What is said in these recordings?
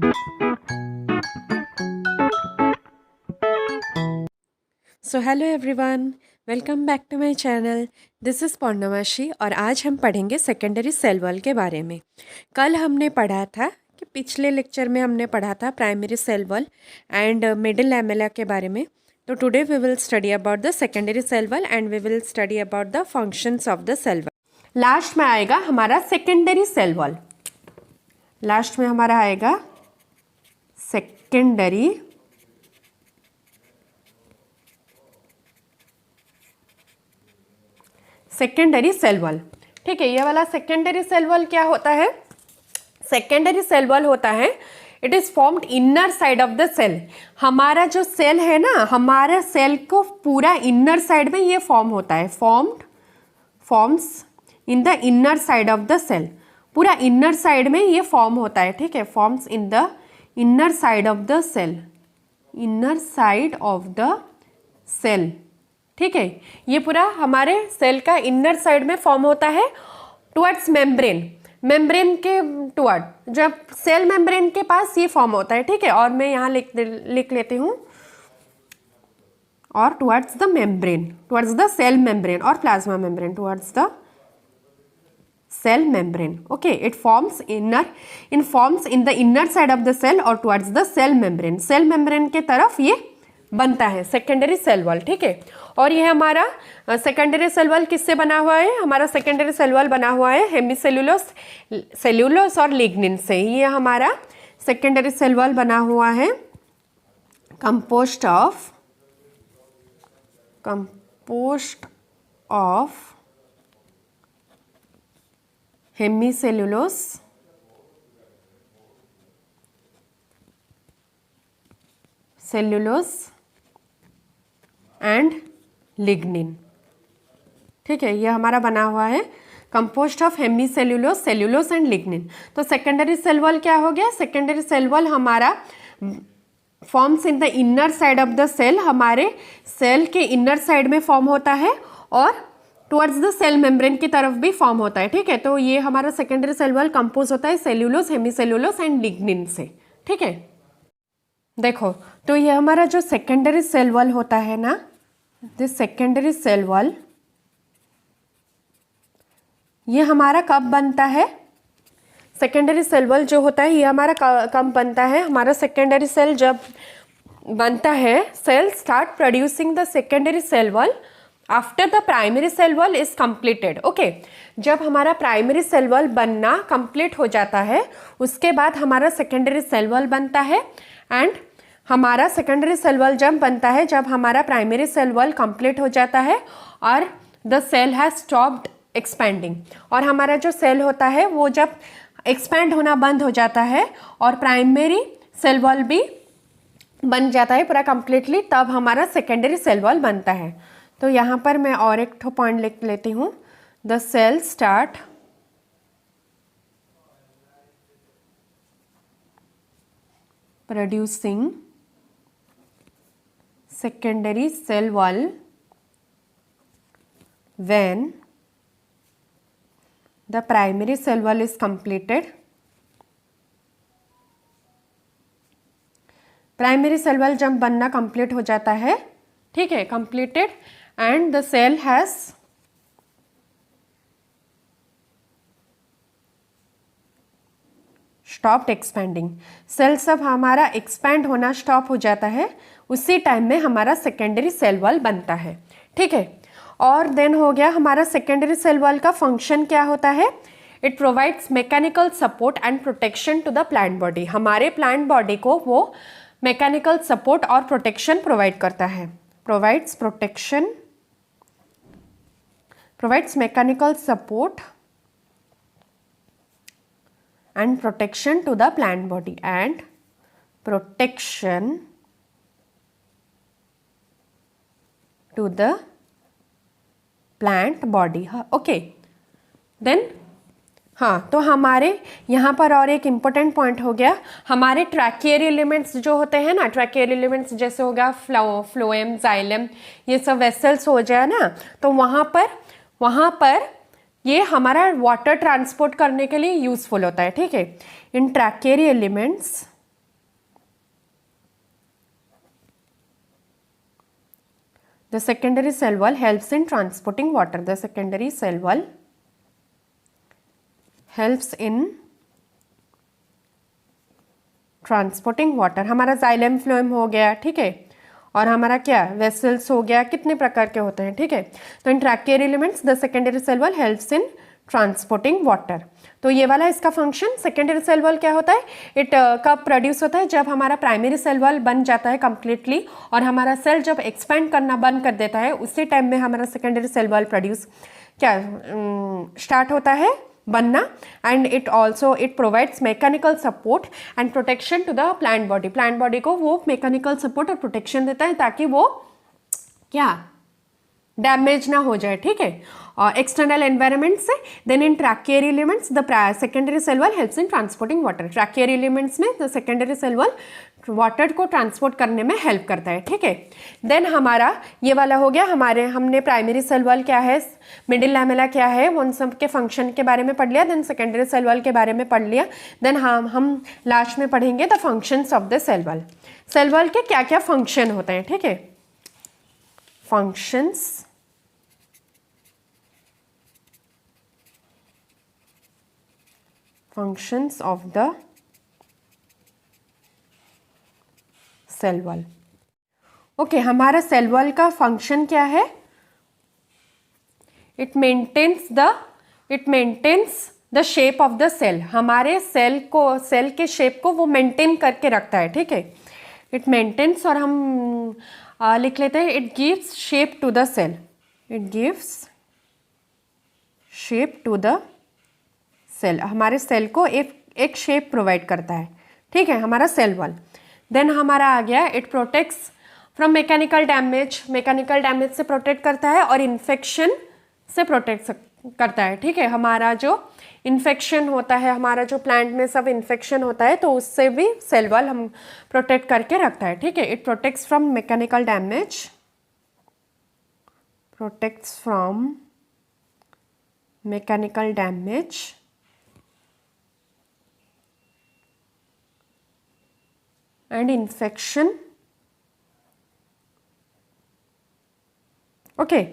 So hello everyone, welcome back to my channel. This is Paurnamashi और आज हम पढ़ेंगे सेकेंडरी सेल वॉल के बारे में। कल हमने पढ़ा था कि पिछले लेक्चर में हमने पढ़ा था primary cell wall and middle lamella के बारे में। तो today we will study about the secondary cell wall and we will study about the functions of the cell wall. Last में आएगा हमारा सेकेंडरी सेल वॉल। लास्ट में हमारा आएगा सेकेंडरी सेल वॉल। ठीक है, ये वाला सेकेंडरी सेल वॉल क्या होता है? सेकेंडरी सेल वॉल होता है, it is formed inner side of the cell. हमारा जो सेल है ना, हमारा सेल को पूरा इनर साइड में ये फॉर्म होता है, forms in the inner side of the cell. पूरा इनर साइड में ये फॉर्म होता है। ठीक है, forms in the inner side of the cell, inner side of the cell. ठीक है, ये पूरा हमारे सेल का इनर साइड में फॉर्म होता है टुवर्ड्स मेम्ब्रेन के टुवर्ड, जब सेल मेम्ब्रेन के पास ये फॉर्म होता है। ठीक है, और मैं यहाँ लिख लेती हूँ, और towards the membrane, towards the cell membrane और plasma membrane, towards the cell membrane. Okay, it forms in the inner side of the cell और towards the cell membrane. Cell membrane के तरफ ये बनता है सेकेंडरी सेल वॉल। ठीक है, और ये हमारा सेकेंडरी सेल वॉल किससे बना हुआ है? हमारा सेकेंडरी सेल वॉल बना हुआ है सेल्यूलोस और लिग्निन से। ये हमारा सेकेंडरी सेल वॉल बना हुआ है compost of hemicellulose and lignin. ठीक है, ये हमारा बना हुआ है compost of hemicellulose, cellulose and lignin. तो सेकेंडरी सेल वॉल क्या हो गया? सेकेंडरी सेल वॉल हमारा forms in the inner side of the cell, हमारे सेल के इनर साइड में फॉर्म होता है और टुवर्ड्स द सेल मेम्ब्रेन की तरफ भी फॉर्म होता है। ठीक है, तो ये हमारा सेकेंडरी सेल वॉल कंपोज होता है सेल्यूलोस, हेमीसेल्यूलोस एंड लिग्निन से। ठीक है, देखो, तो ये हमारा जो सेकेंडरी सेल वॉल होता है ना, दिस सेकेंडरी सेल वॉल, ये हमारा कब बनता है? सेकेंडरी सेल वॉल जो होता है ये हमारा कब बनता है? हमारा सेकेंडरी सेल जब बनता है, cell start producing the secondary cell wall after the primary cell wall is completed. Okay, जब हमारा प्राइमरी सेल वॉल बनना कंप्लीट हो जाता है, उसके बाद हमारा सेकेंडरी सेल वॉल बनता है। एंड हमारा सेकेंडरी सेल वॉल जब बनता है जब हमारा प्राइमरी सेल वॉल कंप्लीट हो जाता है और the cell has stopped expanding, और हमारा जो सेल होता है वो जब एक्सपेंड होना बंद हो जाता है और प्राइमरी सेल वॉल भी बन जाता है पूरा कंप्लीटली, तब हमारा सेकेंडरी सेल वॉल बनता है। तो यहाँ पर मैं और एक पॉइंट लिख लेती हूँ, the cell start producing secondary cell wall when the primary cell wall is completed. Primary cell wall जब बनना कंप्लीट हो जाता है, ठीक है, completed, and the cell has stopped expanding. Cell सब हमारा एक्सपेंड होना स्टॉप हो जाता है, उसी टाइम में हमारा सेकेंडरी सेल वॉल बनता है। ठीक है, और देन हो गया हमारा सेकेंडरी सेल वॉल का फंक्शन क्या होता है? It provides mechanical support and protection to the plant body. हमारे प्लांट बॉडी को वो मैकेनिकल सपोर्ट और प्रोटेक्शन प्रोवाइड करता है, provides mechanical support and protection to the plant body and protection to the plant body। Okay, then हाँ, तो हमारे यहाँ पर और एक इम्पोर्टेंट पॉइंट हो गया, हमारे ट्रैकियर एलिमेंट्स जो होते हैं ना, ट्रैकियर एलिमेंट्स जैसे होगा फ्लोएम, जाइलम, ये सब वेसल्स हो जाए ना, तो वहाँ पर ये हमारा वाटर ट्रांसपोर्ट करने के लिए यूजफुल होता है। ठीक है, in tracheary elements the secondary cell wall helps in transporting water, the secondary cell wall helps in transporting water. हमारा जाइलम फ्लोएम हो गया, ठीक है, और हमारा क्या वेसल्स हो गया, कितने प्रकार के होते हैं, ठीक है। तो in tracheary elements the secondary cell wall helps in transporting water. तो ये वाला इसका फंक्शन। सेकेंडरी सेल वॉल क्या होता है, इट कब प्रोड्यूस होता है, जब हमारा प्राइमरी सेल वॉल बन जाता है कंप्लीटली और हमारा सेल जब एक्सपेंड करना बंद कर देता है, उसी टाइम में हमारा सेकेंडरी सेल वॉल प्रोड्यूस क्या स्टार्ट होता है बनना। And it also it provides mechanical support and protection to the plant body. Plant body को वो मैकेनिकल सपोर्ट और प्रोटेक्शन देता है ताकि वो क्या डैमेज ना हो जाए, ठीक है, और एक्सटर्नल एनवायरनमेंट से। Then in tracheary elements the secondary cell wall helps in transporting water. Tracheary elements में the secondary cell wall water को ट्रांसपोर्ट करने में हेल्प करता है, ठीक है। देन हमारा ये वाला हो गया, हमारे हमने प्राइमरी सेल वॉल क्या है, मिडिल लैमेला क्या है, उन सब के फंक्शन के बारे में पढ़ लिया। देन सेकेंडरी सेल वॉल के बारे में पढ़ लिया। देन हम लास्ट में पढ़ेंगे the functions of the cell wall. Cell wall के क्या क्या फंक्शन होते हैं, ठीक है, functions of the cell wall. Okay, हमारा सेल वॉल का फंक्शन क्या है, it maintains the shape of the cell. हमारे सेल के शेप को वो मेंटेन करके रखता है, ठीक है। इट मेंटेन्स, और हम लिख लेते हैं it gives shape to the cell, it gives shape to the cell. हमारे सेल को एक शेप प्रोवाइड करता है, ठीक है, हमारा सेल वॉल। देन हमारा आ गया it protects from mechanical damage, mechanical damage से प्रोटेक्ट करता है और इन्फेक्शन से प्रोटेक्ट करता है, ठीक है। हमारा जो इन्फेक्शन होता है, हमारा जो प्लांट में सब इन्फेक्शन होता है, तो उससे भी सेल वॉल हम प्रोटेक्ट करके रखता है, ठीक है। It protects from mechanical damage, protects from mechanical damage and infection. Okay,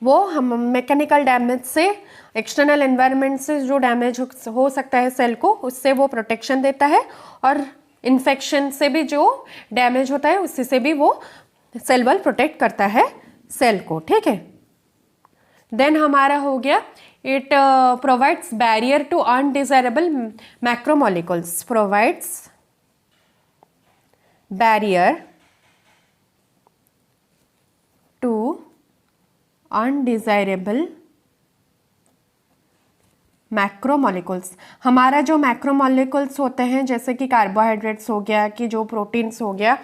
वो हम मैकेनिकल डैमेज से, एक्सटर्नल एनवायरनमेंट से जो डैमेज हो सकता है सेल को, उससे वो प्रोटेक्शन देता है, और इन्फेक्शन से भी जो डैमेज होता है उससे से भी वो सेल वॉल प्रोटेक्ट करता है सेल को, ठीक है। देन हमारा हो गया it provides barrier to undesirable macromolecules, provides barrier to undesirable macromolecules. हमारा जो मैक्रोमोलिक्यूल्स होते हैं, जैसे कि कार्बोहाइड्रेट्स हो गया, कि जो प्रोटीन्स हो गया,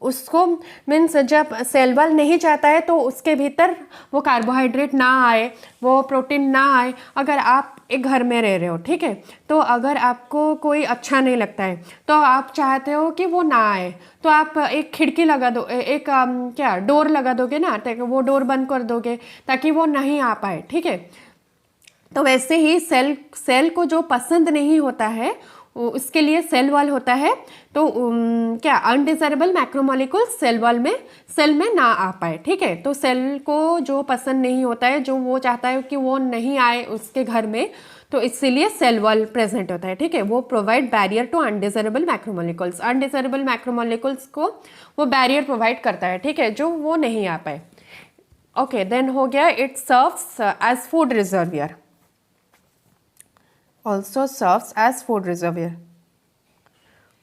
उसको मीन्स जब सेल वॉल नहीं चाहता है तो उसके भीतर वो कार्बोहाइड्रेट ना आए, वो प्रोटीन ना आए। अगर आप एक घर में रह रहे हो, ठीक है, तो अगर आपको कोई अच्छा नहीं लगता है तो आप चाहते हो कि वो ना आए, तो आप एक खिड़की लगा दो, एक क्या डोर लगा दोगे ना, वो डोर बंद कर दोगे ताकि वो नहीं आ पाए, ठीक है। तो वैसे ही सेल को जो पसंद नहीं होता है उसके लिए सेल वॉल होता है। तो क्या अनडिजायरेबल मैक्रोमोलिक्यूल सेल में ना आ पाए, ठीक है। तो सेल को जो पसंद नहीं होता है, जो वो चाहता है कि वो नहीं आए उसके घर में, तो इसीलिए सेल वॉल प्रेजेंट होता है, ठीक है। वो provide barrier to undesirable macromolecules, undesirable macromolecules को वो बैरियर प्रोवाइड करता है, ठीक है, जो वो नहीं आ पाए। ओके, देन हो गया it serves as food reservoir, also serves as food reservoir.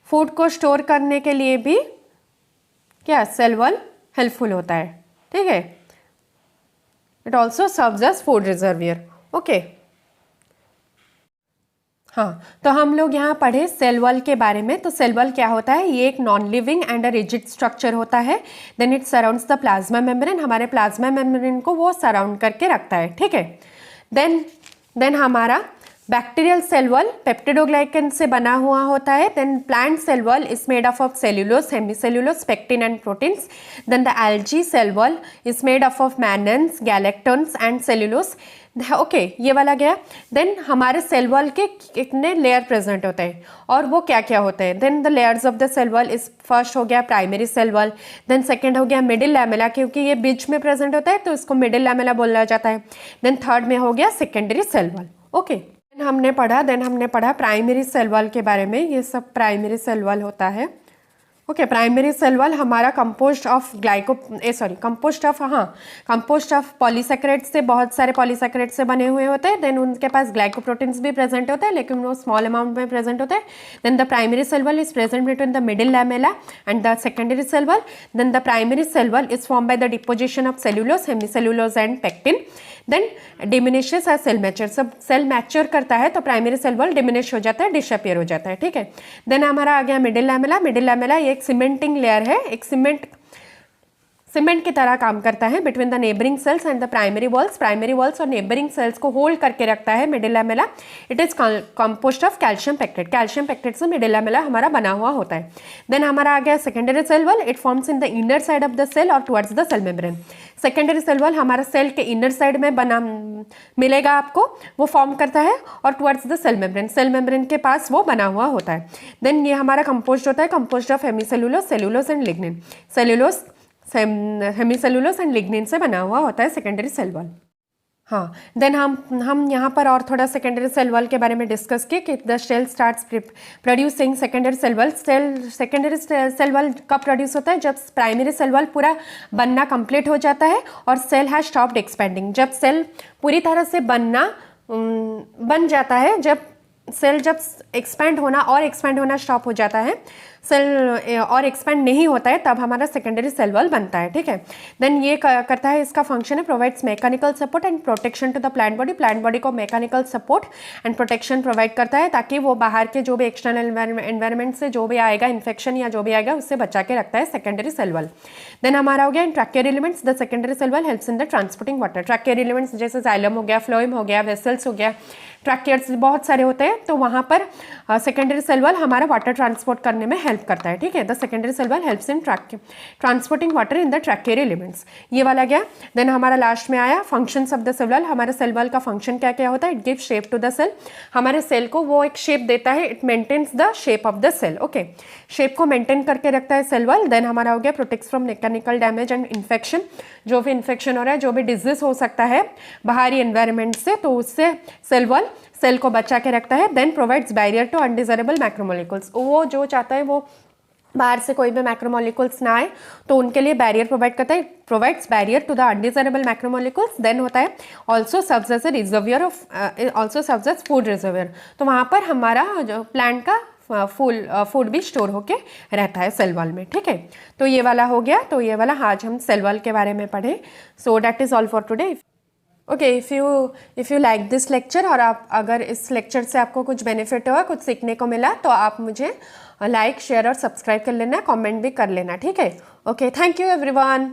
Food को स्टोर करने के लिए भी क्या सेल वॉल हेल्पफुल होता है, ठीक है। It also serves as food reservoir. Okay, हाँ, तो हम लोग यहाँ पढ़े सेल वॉल के बारे में। तो सेल वॉल क्या होता है, ये एक non living and a rigid structure होता है। Then it surrounds the plasma membrane, हमारे प्लाज्मा मेम्ब्रेन को वो सराउंड करके रखता है, ठीक है। देन हमारा बैक्टीरियल सेल वॉल पेप्टिडोग्लाइकन से बना हुआ होता है. Then plant cell wall is made of cellulose, hemicellulose, pectin and proteins. Then the algae cell wall is made of mannans, galactans and cellulose. Okay, ये वाला गया. देन हमारे सेल वॉल के कितने लेयर प्रेजेंट होते हैं और वो क्या क्या होते हैं. Then the layers of the cell wall is first हो गया primary cell wall. Then second हो गया मिडिल लैमेला, क्योंकि ये बीच में प्रेजेंट होता है तो इसको मिडिल लैमेला बोला जाता है. देन थर्ड में हो गया secondary cell wall. Okay, then हमने पढ़ा प्राइमरी सेल वॉल के बारे में. ये सब प्राइमरी सेल वॉल होता है. ओके, प्राइमरी सेल वॉल हमारा कंपोस्ट ऑफ पॉलीसेकेराइड से, बहुत सारे पॉलीसेकेराइड से बने हुए होते हैं. देन उनके पास ग्लाइकोप्रोटीन्स भी प्रेजेंट होते हैं, लेकिन वो स्मॉल अमाउंट में प्रेजेंट होते हैं. Then the primary cell wall is present between the middle lamella and the secondary cell wall. Then the primary cell wall is form by the deposition of cellulose, hemicellulose and pectin. Then diminishes as cell mature. सब cell mature करता है तो primary cell wall diminish हो जाता है, disappear हो जाता है. ठीक है. देन हमारा आ गया मिडिल लैमेला. मिडिल लैमेला ये एक सीमेंटिंग लेयर है, एक सीमेंट की तरह काम करता है between the neighbouring cells and the primary walls. Primary walls और नेबरिंग सेल्स को होल्ड करके रखता है middle lamella. It is compost of calcium pectate. Calcium pectate से मिडिल लैमेला हमारा बना हुआ होता है. देन हमारा आ गया secondary cell wall. It forms in the inner side of the cell और towards the cell membrane. Secondary cell wall हमारा सेल के इनर साइड में बना मिलेगा आपको, वो फॉर्म करता है और towards the cell membrane, cell membrane के पास वो बना हुआ होता है. देन ये हमारा कंपोस्ट होता है, compost of hemicellulose, cellulose and lignin. Cellulose, hemicellulose and lignin से बना हुआ होता है सेकेंडरी सेल वॉल. हाँ, देन हम यहाँ पर और थोड़ा सेकेंडरी सेल वॉल के बारे में डिस्कस किए कि the cell starts producing secondary cell wall. Secondary cell wall कब प्रोड्यूस होता है? जब प्राइमरी सेल वॉल पूरा बनना कंप्लीट हो जाता है और सेल हैज स्टॉप्ड एक्सपेंडिंग. जब सेल पूरी तरह से बन जाता है, जब एक्सपेंड होना स्टॉप हो जाता है, सेल और एक्सपेंड नहीं होता है, तब हमारा सेकेंडरी सेल वॉल बनता है. ठीक है. देन ये करता है, इसका फंक्शन है provides mechanical support and protection to the plant body. Plant body को mechanical support and protection provide करता है ताकि वो बाहर के जो भी एक्सटर्नल एनवायरनमेंट से जो भी आएगा, इन्फेक्शन या जो भी आएगा, उससे बचा के रखता है सेकेंडरी सेल वॉल. देन हमारा हो गया in tracheary elements. The secondary cell wall helps in the transporting water. Tracheary elements जैसे जाइलम हो गया, फ्लोएम हो गया, वेसल्स हो गया, ट्रैकियर्स बहुत सारे होते हैं, तो वहाँ पर सेकेंडरी सेल वॉल हमारा वाटर ट्रांसपोर्ट करने में हेल्प करता है. ठीक है. The secondary cell wall helps in transporting water in the tracheary elements. ये वाला गया. देन हमारा लास्ट में आया functions of the cell wall. हमारे सेल वॉल का फंक्शन क्या क्या होता है? It gives shape to the cell. हमारे सेल को वो एक शेप देता है. It maintains the shape of the cell. Okay, shape को मेंटेन करके रखता है सेल वॉल. देन हमारा हो गया protects from mechanical damage and infection. जो भी इन्फेक्शन हो रहा है, जो भी डिजीज हो सकता है बाहरी एनवायरनमेंट से, तो उससे सेल वॉल सेल को बचा के रखता है. Then provides barrier to undesirable macromolecules. वो जो चाहता है वो बाहर से कोई भी मैक्रोमोलिक्यूल्स ना आए, तो उनके लिए बैरियर प्रोवाइड करता है. Provides barrier to the undesirable macromolecules. Then होता है also serves as a reservoir food reservoir. तो वहाँ पर हमारा जो प्लांट का फूड भी स्टोर होके रहता है सेल वॉल में. ठीक है. तो ये वाला हो गया. तो ये वाला आज हम सेल वॉल के बारे में पढ़े. So that is all for today. Okay, if you like this lecture, और आप अगर इस लेक्चर से आपको कुछ बेनिफिट हुआ, कुछ सीखने को मिला, तो आप मुझे लाइक, शेयर और सब्सक्राइब कर लेना, कमेंट भी कर लेना. ठीक है. Okay, thank you everyone.